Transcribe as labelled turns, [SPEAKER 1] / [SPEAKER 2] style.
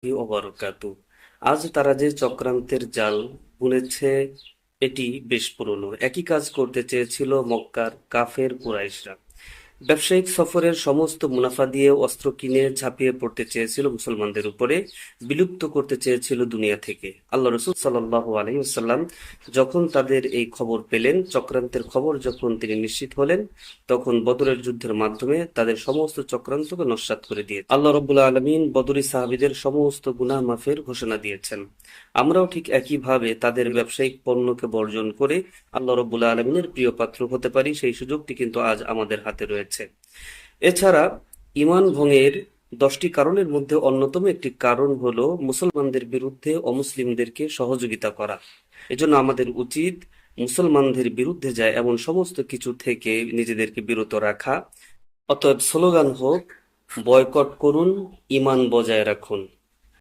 [SPEAKER 1] ওবারাকাতু। আজ তারা যে চক্রান্তের জাল বুনেছে এটি বেশ পুরনো। একই কাজ করতে চেয়েছিল মক্কার কাফের কুরাইশরা। ব্যবসায়িক সফরের সমস্ত মুনাফা দিয়ে অস্ত্র কিনে ঝাঁপিয়ে পড়তে চেয়েছিল মুসলমানদের উপরে, বিলুপ্ত করতে চেয়েছিল দুনিয়া থেকে। আল্লাহ রসুল সাল্লাল্লাহু আলাইহি ওয়াসাল্লাম যখন তাদের এই খবর পেলেন, চক্রান্তের খবর যখন তিনি নিশ্চিত হলেন, তখন বদরের যুদ্ধের মাধ্যমে তাদের সমস্ত চক্রান্তকে নস্যাৎ করে দিয়ে আল্লাহ রব্বুল আলমিন বদরি সাহাবীদের সমস্ত গুনাহ মাফের ঘোষণা দিয়েছেন। আমরাও ঠিক একইভাবে তাদের ব্যবসায়িক পণ্যকে বর্জন করে আল্লাহ রব্বুল আলমিনের প্রিয় পাত্র হতে পারি, সেই সুযোগটি কিন্তু আজ আমাদের হাতে রয়েছে। এছাড়া ঈমান ভঙ্গের 10টি কারণের মধ্যে অন্যতম একটি কারণ হলো মুসলমানদের বিরুদ্ধে অমুসলিমদেরকে সহযোগিতা করা। এজন্য আমাদের উচিত মুসলমানদের বিরুদ্ধে যায় এমন সমস্ত কিছু থেকে নিজেদেরকে বিরত রাখা। অতএব স্লোগান হোক, বয়কট করুন, ঈমান বজায় রাখুন।